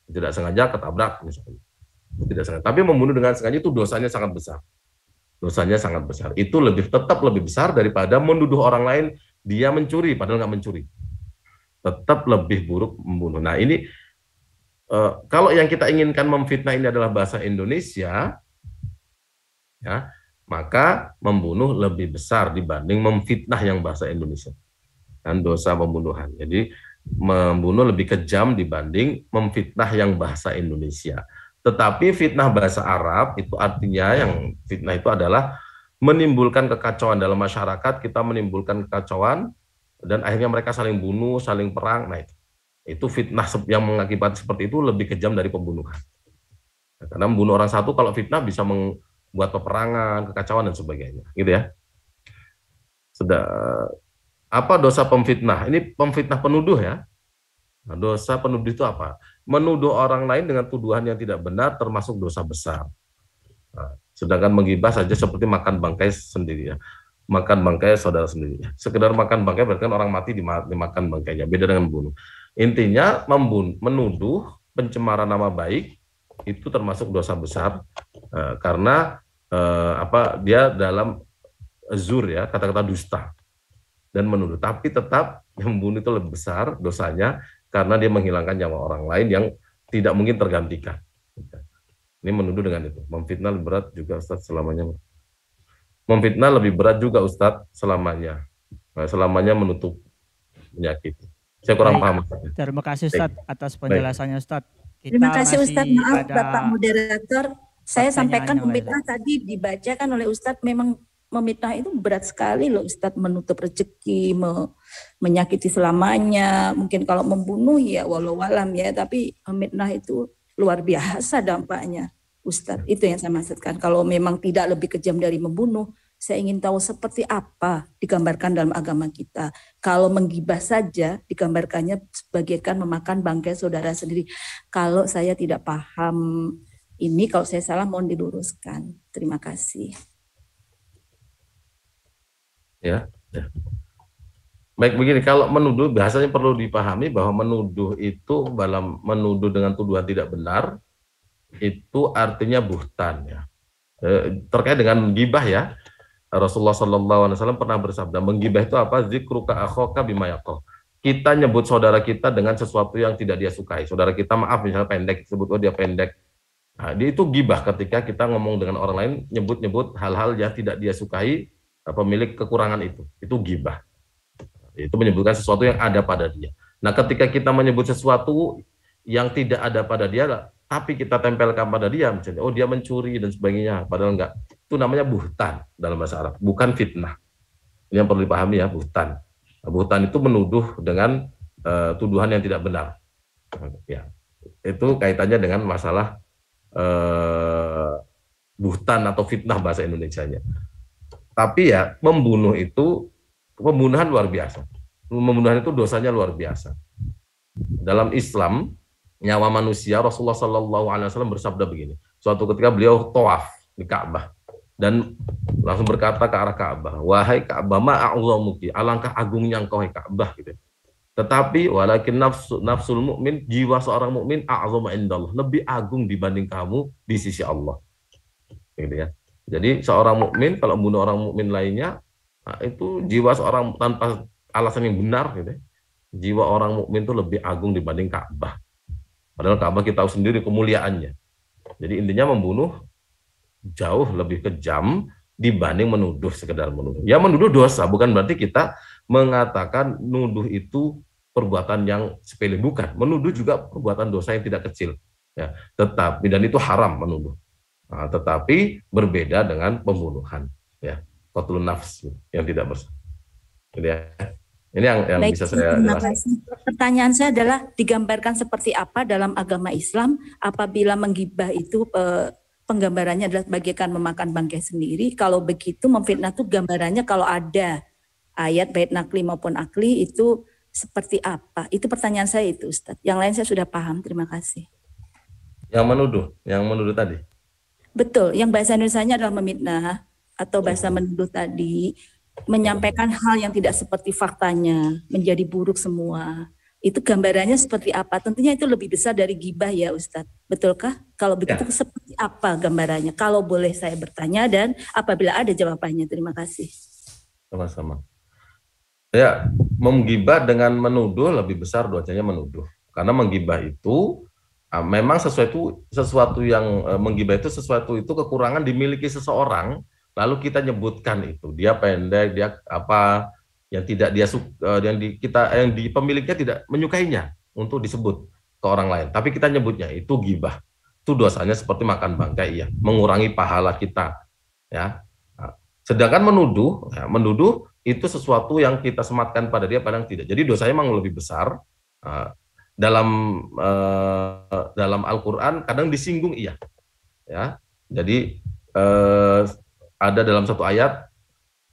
tidak sengaja ketabrak misalnya. Tidak sengaja. Tapi membunuh dengan sengaja itu dosanya sangat besar. Dosanya sangat besar. Itu tetap lebih besar daripada menuduh orang lain dia mencuri padahal nggak mencuri. Tetap lebih buruk membunuh. Nah ini kalau yang kita inginkan memfitnah ini adalah bahasa Indonesia, ya, maka membunuh lebih besar dibanding memfitnah yang bahasa Indonesia. Dan dosa pembunuhan. Jadi membunuh lebih kejam dibanding memfitnah yang bahasa Indonesia. Tetapi fitnah bahasa Arab itu artinya, yang fitnah itu adalah menimbulkan kekacauan dalam masyarakat, kita menimbulkan kekacauan dan akhirnya mereka saling bunuh, saling perang. Nah itu fitnah yang mengakibat seperti itu lebih kejam dari pembunuhan. Karena membunuh orang satu kalau fitnah bisa membuat peperangan, kekacauan dan sebagainya, gitu ya. Sudah. Apa dosa pemfitnah? Ini pemfitnah penuduh ya. Nah, dosa penuduh itu apa? Menuduh orang lain dengan tuduhan yang tidak benar termasuk dosa besar. Nah, sedangkan menggibah saja seperti makan bangkai sendiri ya. Makan bangkai saudara sendiri. Sekedar makan bangkai berarti kan orang mati dimakan bangkainya. Beda dengan membunuh. Intinya menuduh pencemaran nama baik itu termasuk dosa besar karena dia dalam zur ya, kata-kata dusta dan menuduh, tapi tetap membunuh itu lebih besar dosanya karena dia menghilangkan nyawa orang lain yang tidak mungkin tergantikan. Ini menuduh dengan itu. Memfitnah lebih berat juga Ustaz selamanya. Memfitnah lebih berat juga Ustaz selamanya. Selamanya menutup penyakit. Saya kurang paham. Terima kasih Ustaz atas penjelasannya Ustaz. Terima kasih Ustaz. Maaf Bapak Moderator, saya sampaikan memfitnah tadi dibacakan oleh Ustaz, memang memitnah itu berat sekali loh Ustadz, menutup rezeki, menyakiti selamanya. Mungkin kalau membunuh ya walau alam ya, tapi memitnah itu luar biasa dampaknya Ustadz. Itu yang saya maksudkan. Kalau memang tidak lebih kejam dari membunuh, saya ingin tahu seperti apa digambarkan dalam agama kita. Kalau menggibah saja digambarkannya sebagaikan memakan bangkai saudara sendiri. Kalau saya tidak paham ini, kalau saya salah mohon diluruskan. Terima kasih. Ya. Baik begini, kalau menuduh bahasanya perlu dipahami bahwa menuduh itu dalam menuduh dengan tuduhan tidak benar itu artinya buhtan ya. Terkait dengan gibah ya, Rasulullah SAW pernah bersabda, menggibah itu apa? Zikruka akhoka bima yaqah. Kita nyebut saudara kita dengan sesuatu yang tidak dia sukai. Saudara kita maaf misalnya pendek, sebut dia pendek. Nah, dia itu gibah ketika kita ngomong dengan orang lain, nyebut-nyebut hal-hal yang tidak dia sukai, pemilik kekurangan itu gibah. Itu menyebutkan sesuatu yang ada pada dia. Nah, ketika kita menyebut sesuatu yang tidak ada pada dia, tapi kita tempelkan pada dia, misalnya, oh dia mencuri dan sebagainya, padahal enggak. Itu namanya buhtan dalam bahasa Arab, bukan fitnah. Ini yang perlu dipahami ya, buhtan. Nah, buhtan itu menuduh dengan tuduhan yang tidak benar. Ya, itu kaitannya dengan masalah buhtan atau fitnah bahasa Indonesianya. Tapi ya membunuh itu pembunuhan luar biasa. pembunuhan itu dosanya luar biasa. Dalam Islam, nyawa manusia, Rasulullah SAW bersabda begini. Suatu ketika beliau tawaf di Ka'bah dan langsung berkata ke arah Ka'bah, wahai Ka'bah, ma'a'udhamuki, alangkah agungnya engkau hai Ka'bah gitu. Tetapi walakin nafsul mukmin, jiwa seorang mukmin a'zamu indallah, lebih agung dibanding kamu di sisi Allah. Gitu ya. Jadi seorang mukmin kalau membunuh orang mukmin lainnya, nah, itu jiwa seorang tanpa alasan yang benar gitu ya. Jiwa orang mukmin itu lebih agung dibanding Ka'bah. Padahal Ka'bah kita tahu sendiri kemuliaannya. Jadi intinya membunuh jauh lebih kejam dibanding menuduh, sekedar menuduh. Ya menuduh dosa, bukan berarti kita mengatakan nuduh itu perbuatan yang sepele, bukan. Menuduh juga perbuatan dosa yang tidak kecil. Ya, tetapi dan itu haram menuduh. Nah, tetapi berbeda dengan pembunuhan. Ya, qatlun nafs yang tidak bersalah. Jadi ya. Ini yang Baik, bisa saya jelaskan. Pertanyaan saya adalah digambarkan seperti apa dalam agama Islam apabila menggibah itu penggambarannya adalah bagaikan memakan bangkai sendiri. Kalau begitu memfitnah itu gambarannya kalau ada ayat baik nakli maupun akli itu seperti apa? Itu pertanyaan saya itu Ustadz. Yang lain saya sudah paham. Terima kasih. Yang menuduh tadi. Betul, yang bahasa Indonesianya adalah memfitnah atau bahasa menuduh tadi. Menyampaikan hal yang tidak seperti faktanya, menjadi buruk semua. Itu gambarannya seperti apa? Tentunya itu lebih besar dari gibah ya Ustadz. Betulkah? Kalau begitu ya. Seperti apa gambarannya? Kalau boleh saya bertanya dan apabila ada jawabannya. Terima kasih. Sama-sama. Ya, menggibah dengan menuduh lebih besar dosanya menuduh. Karena menggibah itu memang sesuatu yang menggibah itu sesuatu itu kekurangan dimiliki seseorang. Lalu kita nyebutkan itu, dia pendek, dia apa yang tidak dia yang di pemiliknya tidak menyukainya untuk disebut ke orang lain. Tapi kita nyebutnya itu gibah. Itu dosanya seperti makan bangkai, ya, mengurangi pahala kita, ya. Nah, sedangkan menuduh itu sesuatu yang kita sematkan pada dia, padahal tidak. Jadi dosanya memang lebih besar. Dalam Al-Qur'an kadang disinggung iya, ya. Jadi ada dalam satu ayat,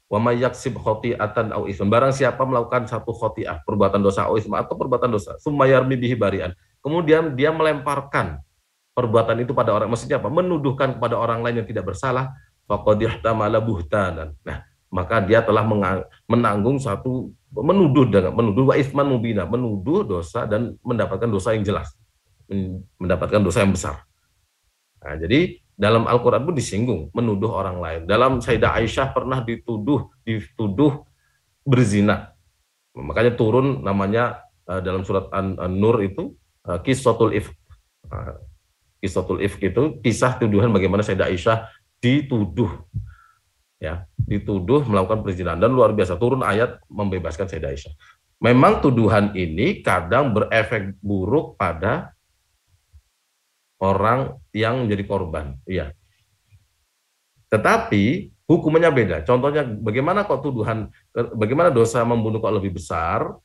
wa may yaksib khoti'atan au isman, barang siapa melakukan satu khoti'ah, perbuatan dosa, au isman, atau perbuatan dosa, summa yarmi bihi bari'an, kemudian dia melemparkan perbuatan itu pada orang, maksudnya apa? Menuduhkan kepada orang lain yang tidak bersalah, faqad ihtamala buhtanan. Nah, maka dia telah menanggung satu menuduh wa isman mubina, menuduh dosa dan mendapatkan dosa yang jelas, mendapatkan dosa yang besar. Nah, jadi dalam Al-Quran pun disinggung menuduh orang lain. Dalam Sayyidah Aisyah pernah dituduh berzina. Makanya turun namanya dalam surat An-Nur itu Qissatul Ifk. Qissatul Ifk itu kisah tuduhan bagaimana Sayyidah Aisyah dituduh melakukan perzinahan, dan luar biasa turun ayat membebaskan Sayyidah Aisyah. Memang tuduhan ini kadang berefek buruk pada orang yang menjadi korban, iya. Tetapi hukumannya beda. Contohnya bagaimana bagaimana dosa membunuh kok lebih besar?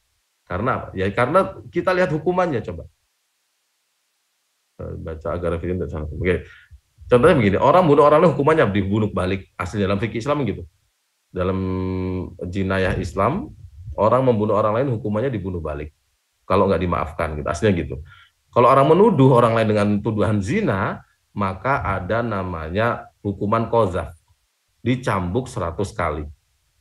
Karena apa? Ya karena kita lihat hukumannya, coba. Baca agar referen dan sana. Oke. Contohnya begini, orang bunuh orang lain hukumannya dibunuh balik. Asli dalam fikih Islam gitu. Dalam jinayah Islam, orang membunuh orang lain hukumannya dibunuh balik. Kalau nggak dimaafkan, gitu. Aslinya gitu. Kalau orang menuduh orang lain dengan tuduhan zina, maka ada namanya hukuman qazaf. Dicambuk 100 kali.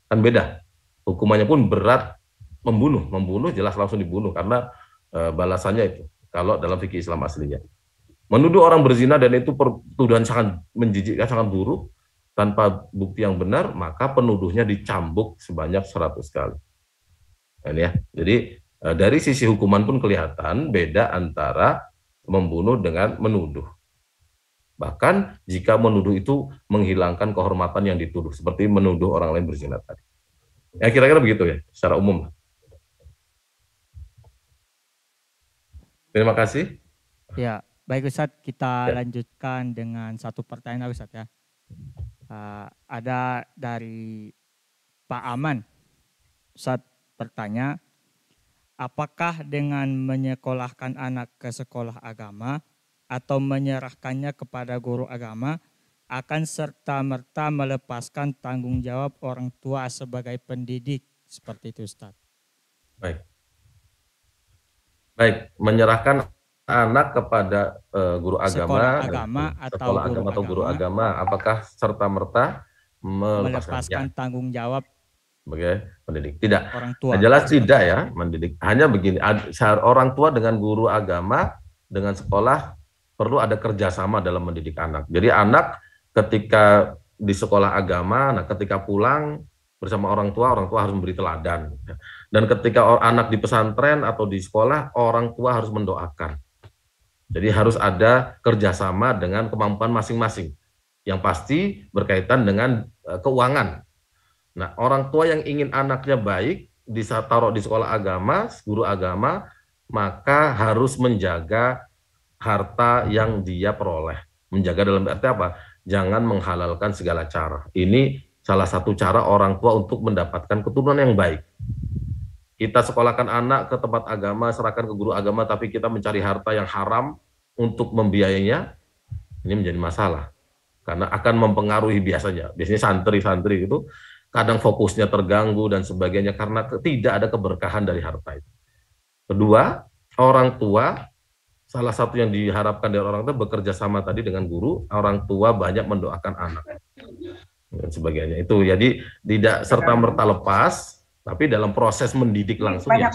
Kan beda. Hukumannya pun berat, membunuh jelas langsung dibunuh karena balasannya itu. Kalau dalam fikih Islam aslinya. Menuduh orang berzina dan itu tuduhan sangat menjijikkan, sangat buruk, tanpa bukti yang benar, maka penuduhnya dicambuk sebanyak 100 kali. Nah, ya. Jadi dari sisi hukuman pun kelihatan beda antara membunuh dengan menuduh. Bahkan jika menuduh itu menghilangkan kehormatan yang dituduh, seperti menuduh orang lain berzina tadi. Ya kira-kira begitu ya, secara umum. Terima kasih. Ya, baik Ustadz, kita lanjutkan dengan satu pertanyaan Ustadz ya. Ada dari Pak Aman. Ustadz bertanya, apakah dengan menyekolahkan anak ke sekolah agama atau menyerahkannya kepada guru agama akan serta-merta melepaskan tanggung jawab orang tua sebagai pendidik? Seperti itu Ustaz. Baik. Baik, menyerahkan anak kepada guru agama, sekolah agama atau guru agama, apakah serta-merta melepaskan tanggung jawab sebagai pendidik? Tidak. Orang tua. Nah, jelas tidak ya, mendidik. Hanya begini, orang tua dengan guru agama, dengan sekolah, perlu ada kerjasama dalam mendidik anak. Jadi anak ketika di sekolah agama, nah ketika pulang bersama orang tua harus memberi teladan. Dan ketika anak di pesantren atau di sekolah, orang tua harus mendoakan. Jadi harus ada kerjasama dengan kemampuan masing-masing. Yang pasti berkaitan dengan keuangan. Nah, orang tua yang ingin anaknya baik, taruh di sekolah agama, guru agama, maka harus menjaga harta yang dia peroleh. Menjaga dalam arti apa? Jangan menghalalkan segala cara. Ini salah satu cara orang tua untuk mendapatkan keturunan yang baik. Kita sekolahkan anak ke tempat agama, serahkan ke guru agama, tapi kita mencari harta yang haram untuk membiayainya, ini menjadi masalah. Karena akan mempengaruhi biasanya santri-santri itu kadang fokusnya terganggu dan sebagainya karena tidak ada keberkahan dari harta itu. Kedua, orang tua, salah satu yang diharapkan dari orang tua bekerja sama tadi dengan guru, orang tua banyak mendoakan anak dan sebagainya. Itu jadi tidak serta-merta lepas, tapi dalam proses mendidik langsung ya,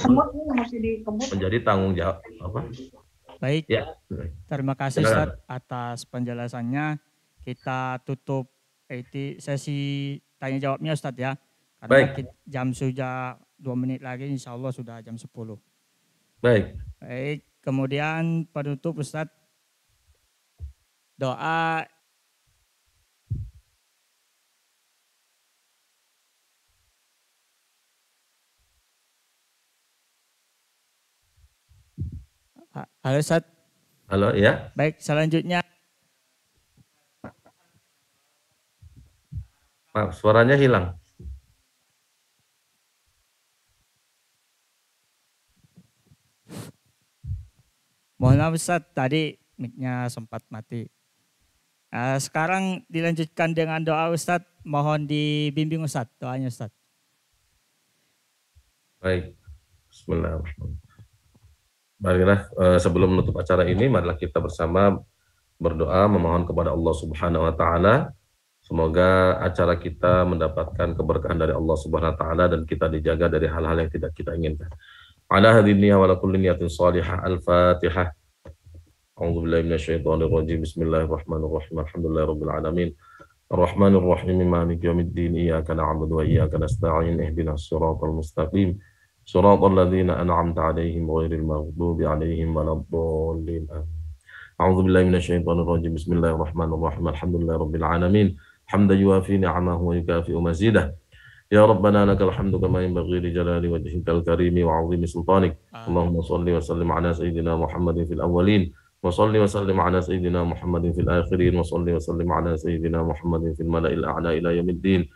menjadi tanggung jawab apa? Baik, ya. Terima kasih Ustaz atas penjelasannya. Kita tutup sesi tanya jawabnya Ustaz ya. Karena jam sudah 2 menit lagi, insya Allah sudah jam 10. Baik. Baik, kemudian penutup Ustaz, doa Halo Ustaz. Halo ya. Baik, selanjutnya. Maaf, suaranya hilang. Mohon maaf Ustaz, tadi mic-nya sempat mati. Sekarang dilanjutkan dengan doa Ustaz, mohon dibimbing Ustaz, doanya Ustaz. Baik, bismillahirrahmanirrahim. Marilah sebelum menutup acara ini, marilah kita bersama berdoa memohon kepada Allah Subhanahu wa taala semoga acara kita mendapatkan keberkahan dari Allah Subhanahu wa taala dan kita dijaga dari hal-hal yang tidak kita inginkan. Ala hadhihi niyya wa la kulli niyatin shalihah. Al-Fatihah. A'udzu billahi minasyaitonir rajim. Bismillahirrahmanirrahim. Alhamdulillahirabbil alamin. Arrahmanir rahim. Maliki yaumiddin. Iyyaka na'budu wa iyyaka nasta'in. Ihdinas siratal mustaqim. صراط الذين أنعمت عليهم غير المغضوب عليهم ولا الضالين. أعوذ بالله من الشيطان الرجيم. بسم الله الرحمن الرحيم. الحمد لله رب العالمين حمدا يوافي نعمه ويكافئ مزيده. يا ربنا لك الحمد كما ينبغي لجلال وجهك الكريم وعظيم سلطانك. اللهم صل وسلم على سيدنا محمد في الأولين وصل وسلم على سيدنا محمد في الآخرين وصل وسلم على سيدنا محمد في الملأ الأعلى إلى يوم الدين.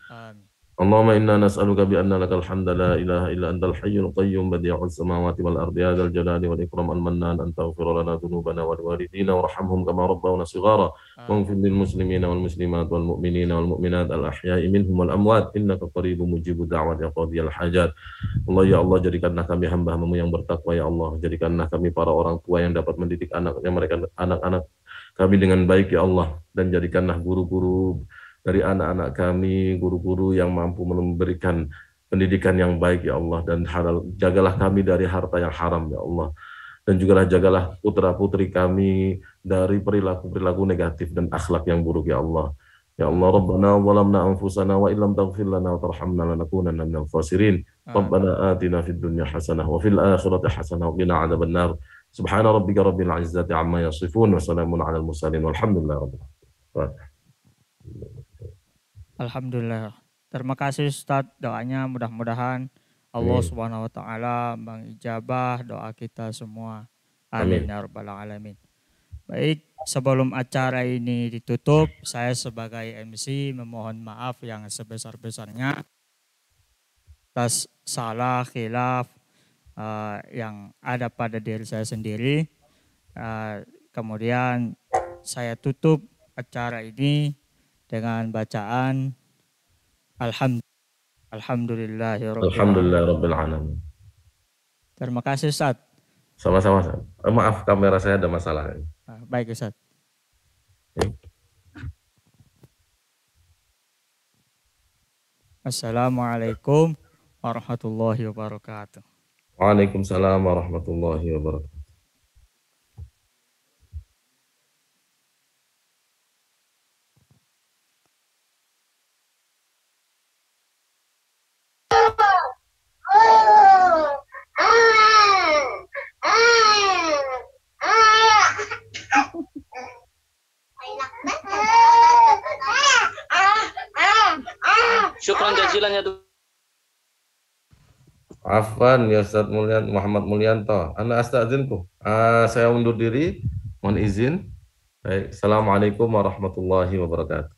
اللهم إنا نسألك بأن لك الحمد لا إله إلا أنت الحي القيوم بديع السماوات والأرض يا ذا الجلال والإكرام المنان أن تغفر لنا ذنوبنا ولوالدينا وارحمهم كما ربونا صغارا واغفر للمسلمين والمسلمات والمؤمنين والمؤمنات الأحياء منهم والأموات إنك قريب مجيب الدعوات يا قاضي الحاجات. Allah ya Allah, jadikanlah kami hamba-Hamba-Mu yang bertakwa ya Allah, jadikanlah kami para orang tua yang dapat mendidik anak-anak kami dengan baik ya Allah, dan jadikanlah guru-guru dari anak-anak kami, guru-guru yang mampu memberikan pendidikan yang baik ya Allah, dan jagalah kami dari harta yang haram ya Allah, dan juga jagalah putra-putri kami dari perilaku-perilaku negatif dan akhlak yang buruk ya Allah. Ya Allah, Rabbana zalamna anfusana wa illam taghfir lana wa tarhamna lanakunanna minal khasirin. Rabbana atina fid dunya hasanah wa fil akhirati hasanah wa qina adzaban nar. Subhana rabbika rabbil izzati amma yasifun wa salamun alal mursalin walhamdulillahi rabbil alamin. Alhamdulillah. Terima kasih Ustaz, doanya mudah-mudahan Allah Subhanahu wa taala mengijabah doa kita semua. Amin ya rabbal alamin. Baik, sebelum acara ini ditutup, saya sebagai MC memohon maaf yang sebesar-besarnya atas salah khilaf yang ada pada diri saya sendiri. Kemudian saya tutup acara ini dengan bacaan Alhamdulillahirabbil alamin. Terima kasih Ustaz. Sama-sama. Maaf, kamera saya ada masalah. Baik Ustaz. Assalamualaikum warahmatullahi wabarakatuh. Waalaikumsalam warahmatullahi wabarakatuh. Syukran jazilan ya Dok. Afwan ya Ustaz Muhammad Mulyanto. Ana astazinku. Saya undur diri. Mohon izin. Baik. Assalamualaikum warahmatullahi wabarakatuh.